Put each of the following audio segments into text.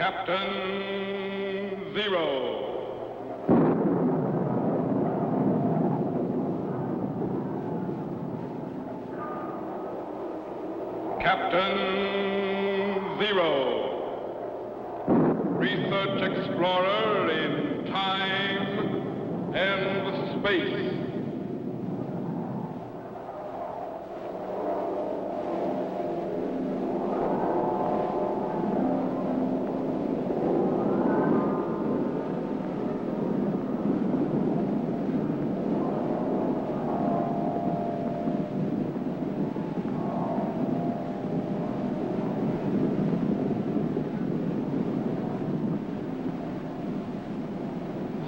Captain Zero. Captain Zero. Research explorer in time and space.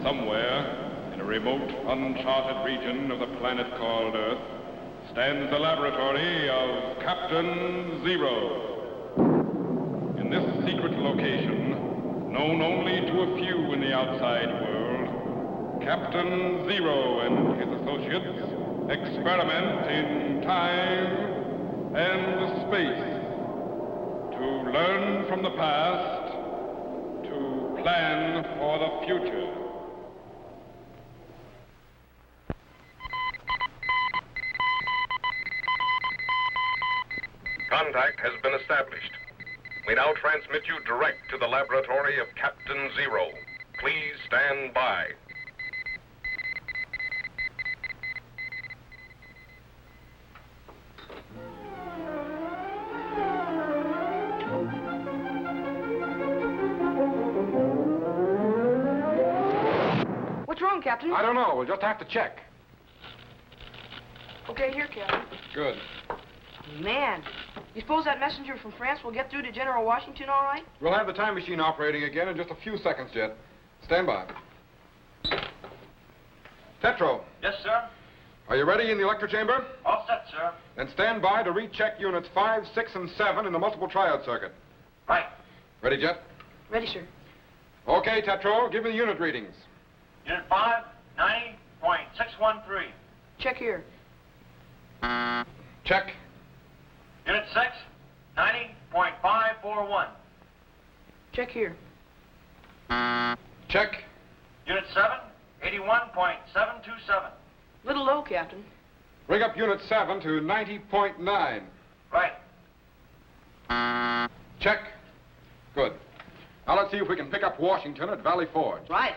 Somewhere, in a remote, uncharted region of the planet called Earth, stands the laboratory of Captain Zero. In this secret location, known only to a few in the outside world, Captain Zero and his associates experiment in time and space to learn from the past, to plan for the future. Contact has been established. We now transmit you direct to the laboratory of Captain Zero. Please stand by. What's wrong, Captain? I don't know. We'll just have to check. Okay, here, Captain. Good. Man, you suppose that messenger from France will get through to General Washington all right? We'll have the time machine operating again in just a few seconds, Jet. Stand by. Tetro, Yes, sir. are you ready in the electro chamber? All set, sir. Then stand by to recheck units 5, 6, and 7 in the multiple triode circuit. Right. Ready, Jet? Ready, sir. Okay, Tetro, give me the unit readings. Unit 5, 90.613. Check here. Check. Unit 6, 90.541. Check here. Check. Unit 7, 81.727. Little low, Captain. Bring up unit 7 to 90.9. Right. Check. Good. Now let's see if we can pick up Washington at Valley Forge. Right.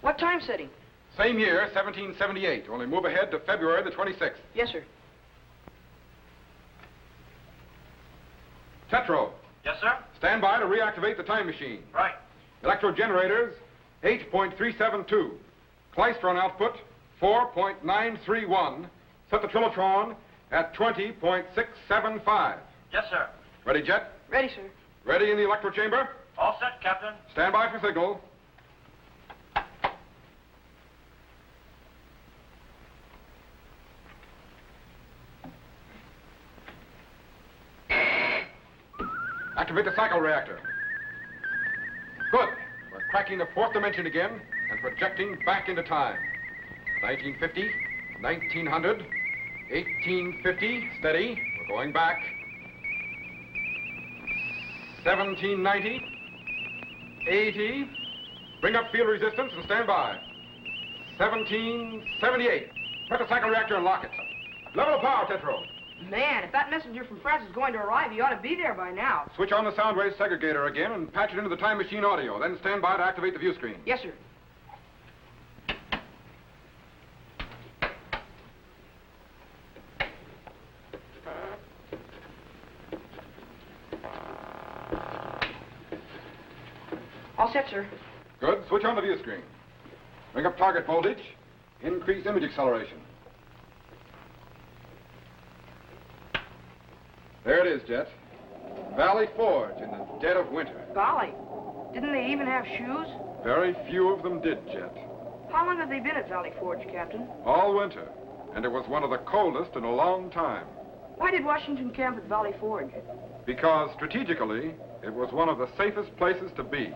What time setting? Same year, 1778. Only move ahead to February the 26th. Yes, sir. Tetro, Yes, sir. stand by to reactivate the time machine. Right. Electro generators, 8.372. Klystron output, 4.931. Set the Trilotron at 20.675. Yes, sir. Ready, Jet? Ready, sir. Ready in the electro chamber? All set, Captain. Stand by for signal. Activate the cycle reactor. Good. We're cracking the fourth dimension again and projecting back into time. 1950, 1900, 1850, steady. We're going back. 1790, 80. Bring up field resistance and stand by. 1778. Put the cycle reactor and lock it. Level of power, Tetro. Man, if that messenger from France is going to arrive, he ought to be there by now. Switch on the sound wave segregator again and patch it into the time machine audio. Then stand by to activate the view screen. Yes, sir. All set, sir. Good. Switch on the view screen. Bring up target voltage. Increase image acceleration. There it is, Jet. Valley Forge in the dead of winter. Golly, didn't they even have shoes? Very few of them did, Jet. How long have they been at Valley Forge, Captain? All winter. And it was one of the coldest in a long time. Why did Washington camp at Valley Forge? Because strategically, it was one of the safest places to be.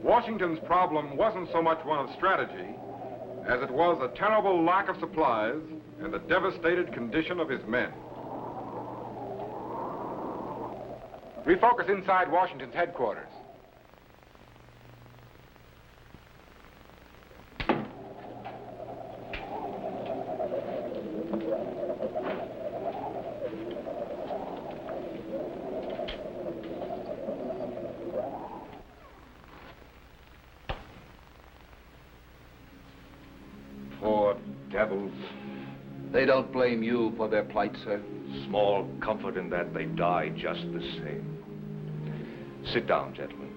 Washington's problem wasn't so much one of strategy as it was a terrible lack of supplies and the devastated condition of his men. Refocus inside Washington's headquarters. Poor devils. They don't blame you for their plight, sir. Small comfort in that they die just the same. Sit down, gentlemen.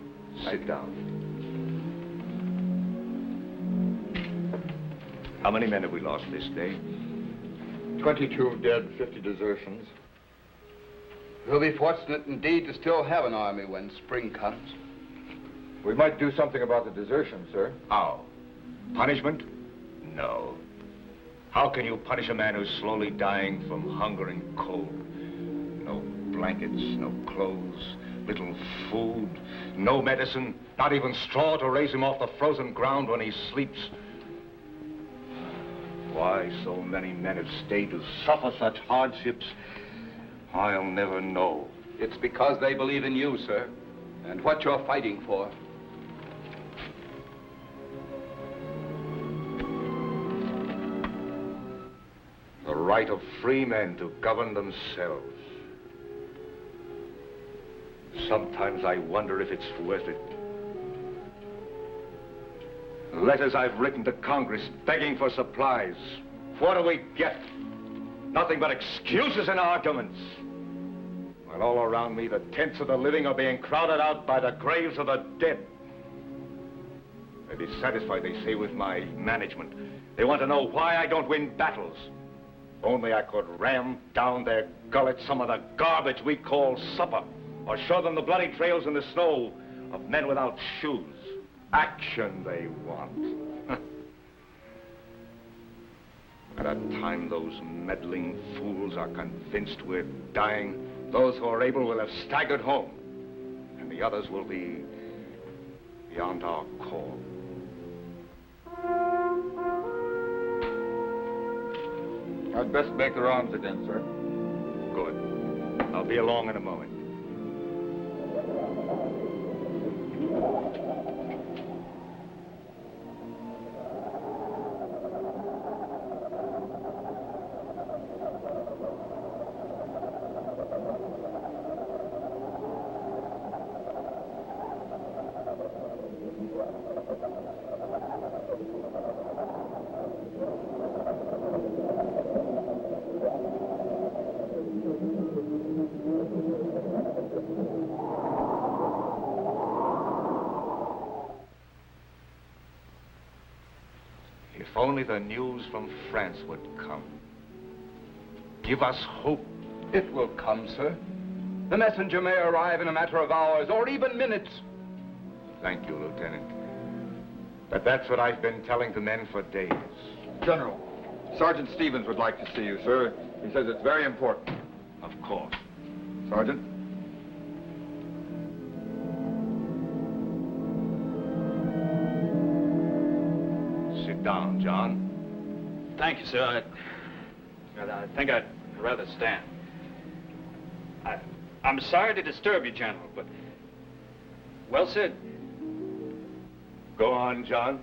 Sit down. How many men have we lost this day? 22 dead, 50 desertions. We'll be fortunate indeed to still have an army when spring comes. We might do something about the desertion, sir. How? Punishment? No. How can you punish a man who's slowly dying from hunger and cold? No blankets, no clothes, little food, no medicine, not even straw to raise him off the frozen ground when he sleeps. Why so many men have stayed to suffer such hardships, I'll never know. It's because they believe in you, sir, and what you're fighting for. The right of free men to govern themselves. Sometimes I wonder if it's worth it. Letters I've written to Congress begging for supplies. What do we get? Nothing but excuses and arguments. While all around me, the tents of the living are being crowded out by the graves of the dead. They're dissatisfied, they say, with my management. They want to know why I don't win battles. Only I could ram down their gullets some of the garbage we call supper, or show them the bloody trails in the snow of men without shoes. Action they want. At a time those meddling fools are convinced we're dying, those who are able will have staggered home, and the others will be beyond our call. I'd best make the rounds again, sir. Good. I'll be along in a moment. If only the news from France would come. Give us hope. It will come, sir. The messenger may arrive in a matter of hours or even minutes. Thank you, Lieutenant. But that's what I've been telling the men for days. General, Sergeant Stevens would like to see you, sir. He says it's very important. Of course. Sergeant? Sit down, John. Thank you, sir. I think I'd rather stand. I'm sorry to disturb you, General, but... Well said. Go on, John.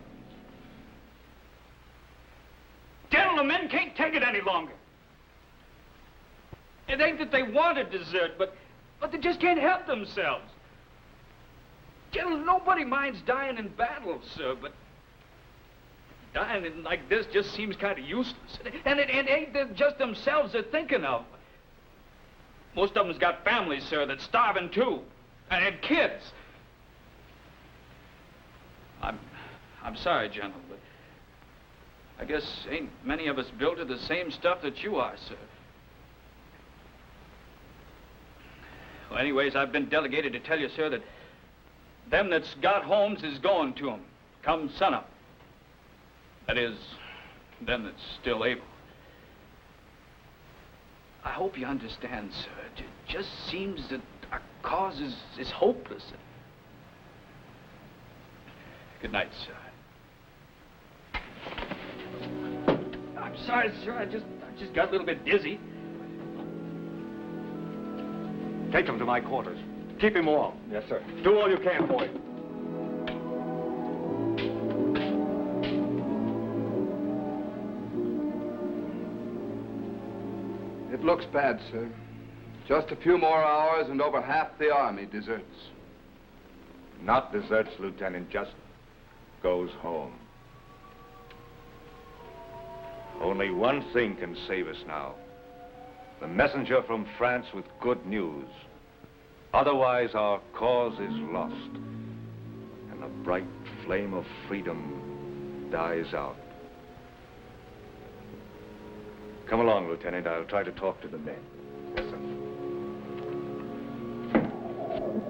General, the men can't take it any longer. It ain't that they want to desert, but they just can't help themselves. General, nobody minds dying in battle, sir, but dying like this just seems kind of useless. And it ain't just themselves they're thinking of. Most of them's got families, sir, that's starving too, and kids. I'm sorry, General, but I guess ain't many of us built of the same stuff that you are, sir. Well, anyways, I've been delegated to tell you, sir, that them that's got homes is going to them come sunup. That is, them that's still able. I hope you understand, sir. It just seems that our cause is hopeless. Good night, sir. I'm sorry, sir. I just got a little bit dizzy. Take them to my quarters. Keep him warm. Yes, sir. Do all you can for him. It looks bad, sir. Just a few more hours and over half the army deserts. Not deserts, Lieutenant, just goes home. Only one thing can save us now. The messenger from France with good news. Otherwise, our cause is lost. And the bright flame of freedom dies out. Come along, Lieutenant. I'll try to talk to the men. Yes, sir.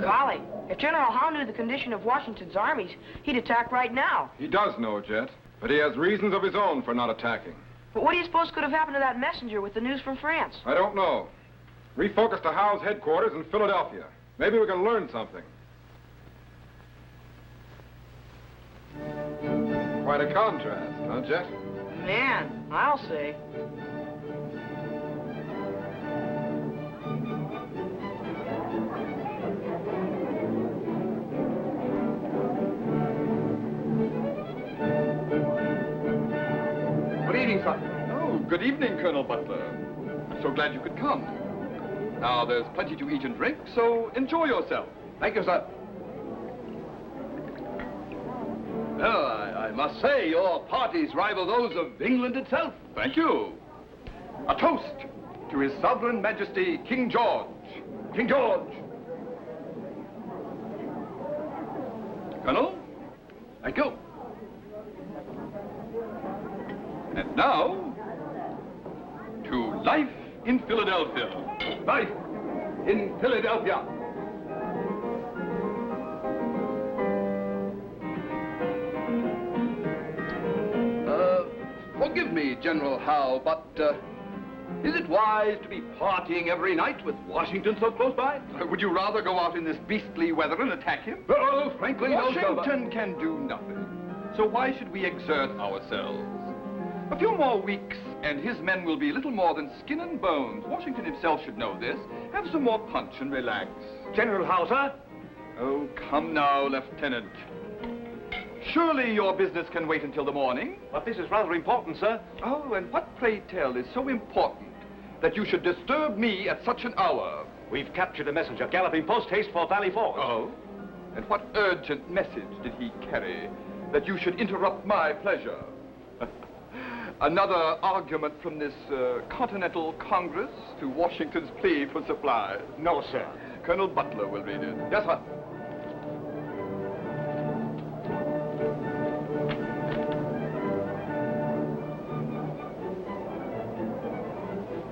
Golly, if General Howe knew the condition of Washington's armies, he'd attack right now. He does know, Jet, but he has reasons of his own for not attacking. But what do you suppose could have happened to that messenger with the news from France? I don't know. Refocus to Howe's headquarters in Philadelphia. Maybe we can learn something. Quite a contrast, huh, Jet? Man, I'll say. Good evening, sir. Oh, good evening, Colonel Butler. I'm so glad you could come. Now, there's plenty to eat and drink, so enjoy yourself. Thank you, sir. Well, I must say, your parties rival those of England itself. Thank you. A toast to His Sovereign Majesty, King George. King George. Colonel? Thank you. And now, to life in Philadelphia. Life in Philadelphia. Forgive me, General Howe, but is it wise to be partying every night with Washington so close by? Would you rather go out in this beastly weather and attack him? Oh, frankly, no, sir. Washington can do nothing. So why should we exert ourselves? A few more weeks, and his men will be little more than skin and bones. Washington himself should know this. Have some more punch and relax. General Howe, sir? Oh, come now, Lieutenant. Surely your business can wait until the morning? But this is rather important, sir. Oh, and what, pray tell, is so important that you should disturb me at such an hour? We've captured a messenger galloping post-haste for Valley Forge. Oh? And what urgent message did he carry that you should interrupt my pleasure? Another argument from this Continental Congress to Washington's plea for supplies. No, sir. Colonel Butler will read it. Yes, sir.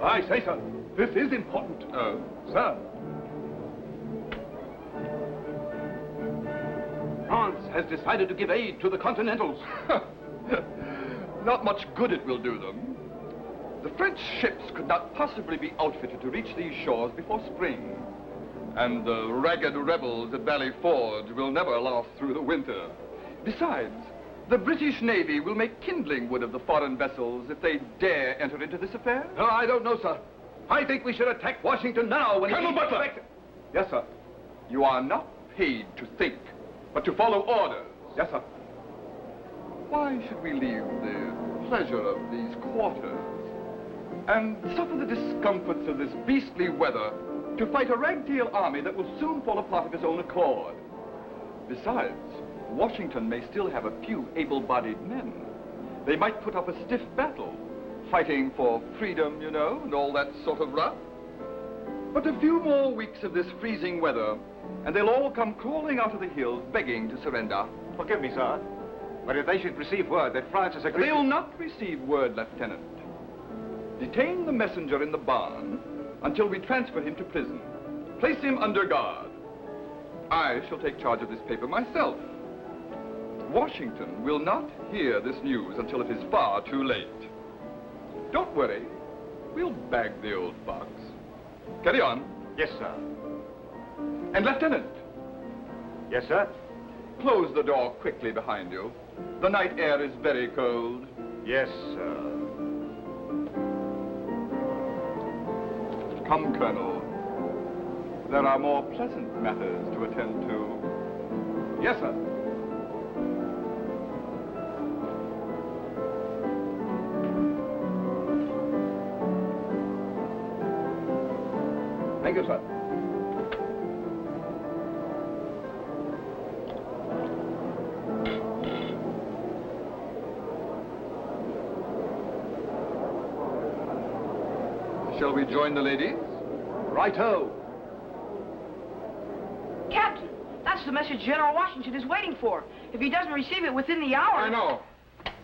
I say, sir, this is important. Oh? Sir. France has decided to give aid to the Continentals. Not much good it will do them. The French ships could not possibly be outfitted to reach these shores before spring. And the ragged rebels at Valley Forge will never last through the winter. Besides, the British Navy will make kindling wood of the foreign vessels if they dare enter into this affair. No, I don't know, sir. I think we should attack Washington now when Colonel Butler! Yes, sir. You are not paid to think, but to follow orders. Yes, sir. Why should we leave the pleasure of these quarters and suffer the discomforts of this beastly weather to fight a ragtail army that will soon fall apart of its own accord? Besides, Washington may still have a few able-bodied men. They might put up a stiff battle, fighting for freedom, you know, and all that sort of rot. But a few more weeks of this freezing weather, and they'll all come crawling out of the hills, begging to surrender. Forgive me, sir. But if they should receive word that France has agreed... They'll not receive word, Lieutenant. Detain the messenger in the barn until we transfer him to prison. Place him under guard. I shall take charge of this paper myself. Washington will not hear this news until it is far too late. Don't worry. We'll bag the old fox. Carry on. Yes, sir. And, Lieutenant, Yes, sir? close the door quickly behind you. The night air is very cold. Yes, sir. Come, Colonel. There are more pleasant matters to attend to. Yes, sir. Thank you, sir. Shall we join the ladies? Right-o. Captain, that's the message General Washington is waiting for. If he doesn't receive it within the hour... I know.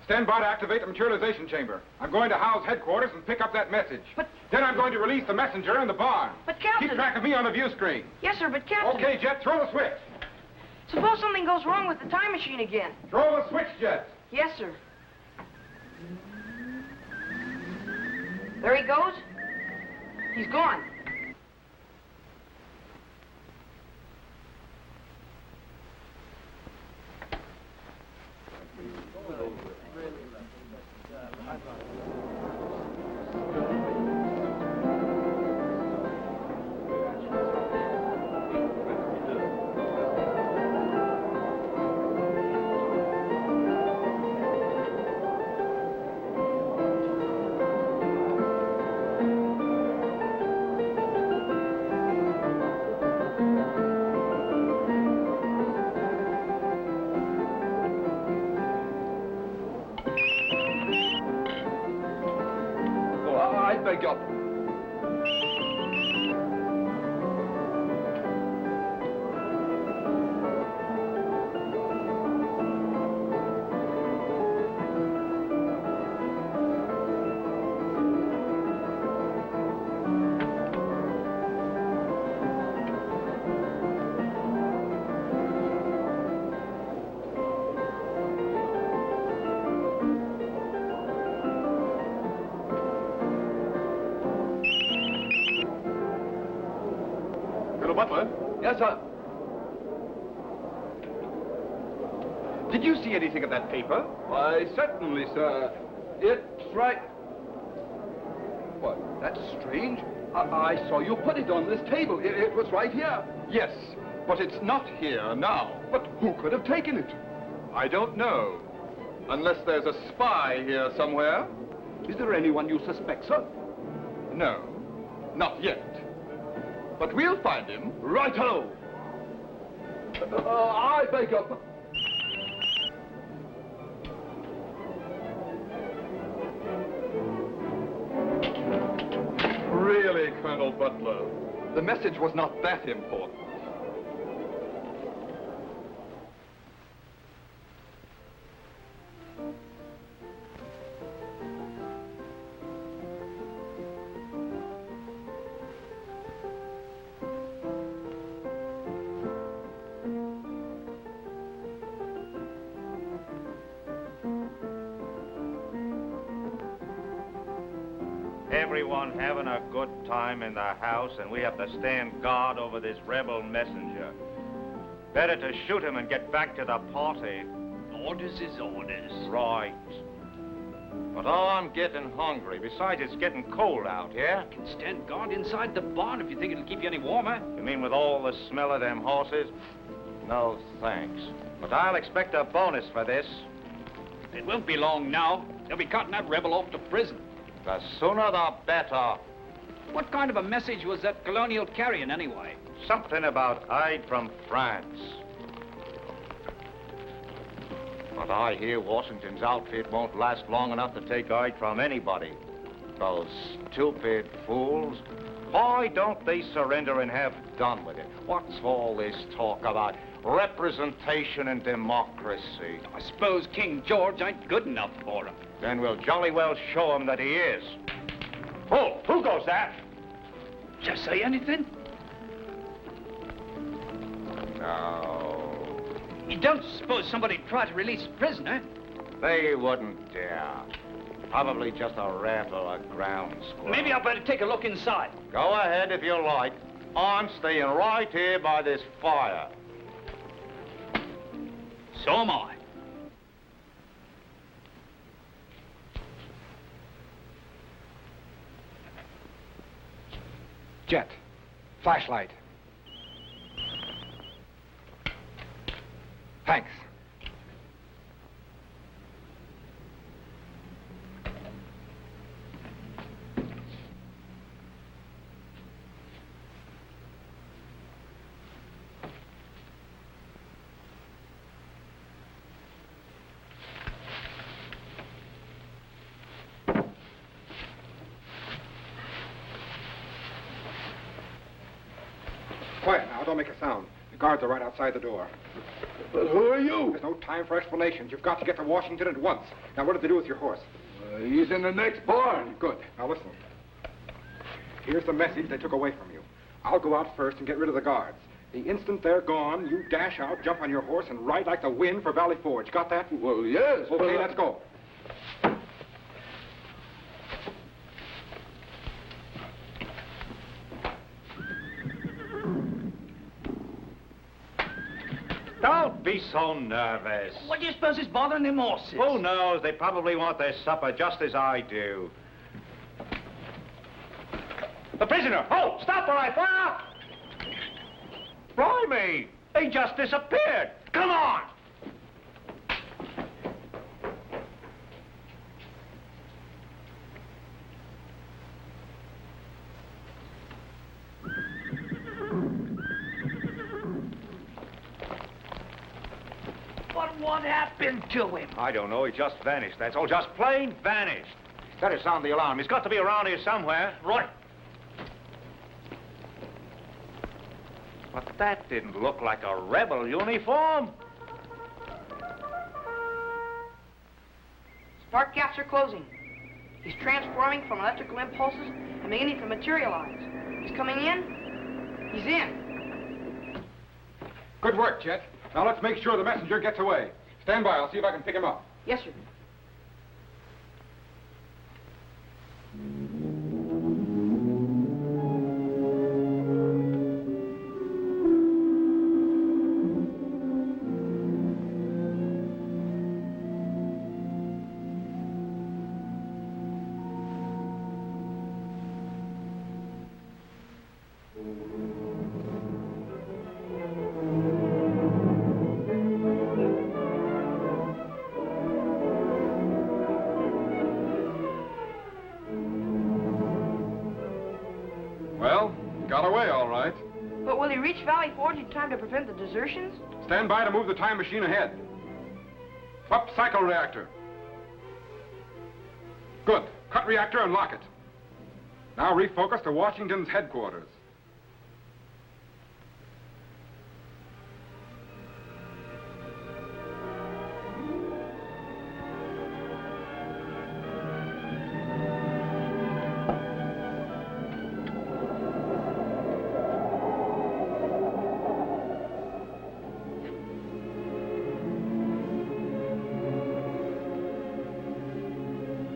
Stand by to activate the materialization chamber. I'm going to Howe's headquarters and pick up that message. But... Then I'm going to release the messenger in the barn. But, Captain... Keep track of me on the view screen. Yes, sir, but, Captain... Okay, Jet, throw the switch. Suppose something goes wrong with the time machine again. Throw the switch, Jet. Yes, sir. There he goes. He's gone. I beg your... Butler. Yes, sir. Did you see anything of that paper? Why, certainly, sir. It's right... What? That's strange. I saw you put it on this table. It was right here. Yes, but it's not here now. But who could have taken it? I don't know. Unless there's a spy here somewhere. Is there anyone you suspect, sir? No, not yet. But we'll find him. Right-o! I beg your pardon. Really, Colonel Butler, the message was not that important. Everyone having a good time in the house, and we have to stand guard over this rebel messenger. Better to shoot him and get back to the party. Orders is orders. Right. But I'm getting hungry. Besides, it's getting cold out, yeah? You can stand guard inside the barn if you think it'll keep you any warmer. You mean with all the smell of them horses? No, thanks. But I'll expect a bonus for this. It won't be long now. They'll be cutting that rebel off to prison. The sooner the better. What kind of a message was that colonial carrying, anyway? Something about aid from France. But I hear Washington's outfit won't last long enough to take aid from anybody. Those stupid fools. Why don't they surrender and have done with it? What's all this talk about representation and democracy? I suppose King George ain't good enough for him. Then we'll jolly well show him that he is. Oh, who goes that? Just say anything? No. You don't suppose somebody'd try to release a prisoner? They wouldn't dare. Probably just a rat or a ground squirrel. Maybe I better take a look inside. Go ahead if you like. I'm staying right here by this fire. So am I. Jet. Flashlight. Quiet now, don't make a sound. The guards are right outside the door. But who are you? There's no time for explanations. You've got to get to Washington at once. Now, what did they do with your horse? He's in the next barn. Good. Now, listen. Here's the message they took away from you. I'll go out first and get rid of the guards. The instant they're gone, you dash out, jump on your horse, and ride like the wind for Valley Forge. Got that? Well, yes. Okay, let's go. Don't be so nervous. What do you suppose is bothering them horses? Who knows? They probably want their supper just as I do. The prisoner! Oh, stop or I fire! Blimey! They just disappeared! Come on! But what happened to him? I don't know. He just vanished. That's all. Just plain vanished. Better sound the alarm. He's got to be around here somewhere. Right. But that didn't look like a rebel uniform. Spark gaps are closing. He's transforming from electrical impulses and beginning to materialize. He's coming in. He's in. Good work, Jet. Now, let's make sure the messenger gets away. Stand by. I'll see if I can pick him up. Yes, sir. Well, got away all right. But will he reach Valley Forge in time to prevent the desertions? Stand by to move the time machine ahead. Up cycle reactor. Good. Cut reactor and lock it. Now refocus to Washington's headquarters.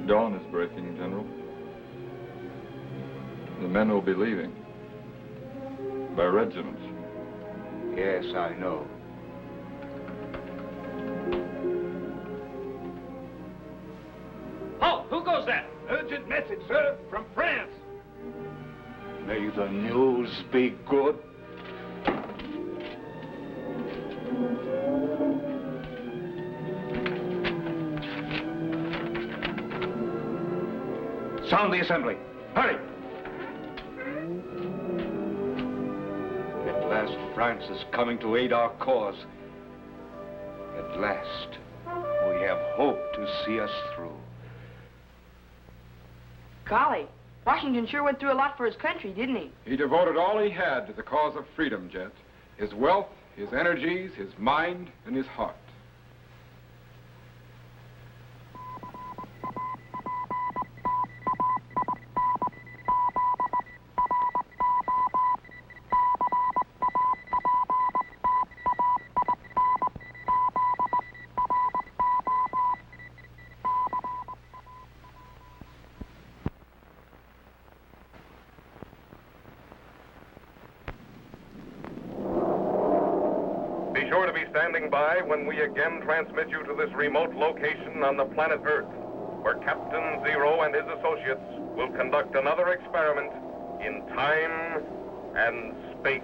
Dawn is breaking, General. The men will be leaving. By regiments. Yes, I know. Oh, who goes that? Urgent message, sir, from France. May the news be good. Sound the assembly. Hurry! At last, France is coming to aid our cause. At last, we have hope to see us through. Golly, Washington sure went through a lot for his country, didn't he? He devoted all he had to the cause of freedom, Jet. His wealth, his energies, his mind, and his heart. Be sure to be standing by when we again transmit you to this remote location on the planet Earth, where Captain Zero and his associates will conduct another experiment in time and space.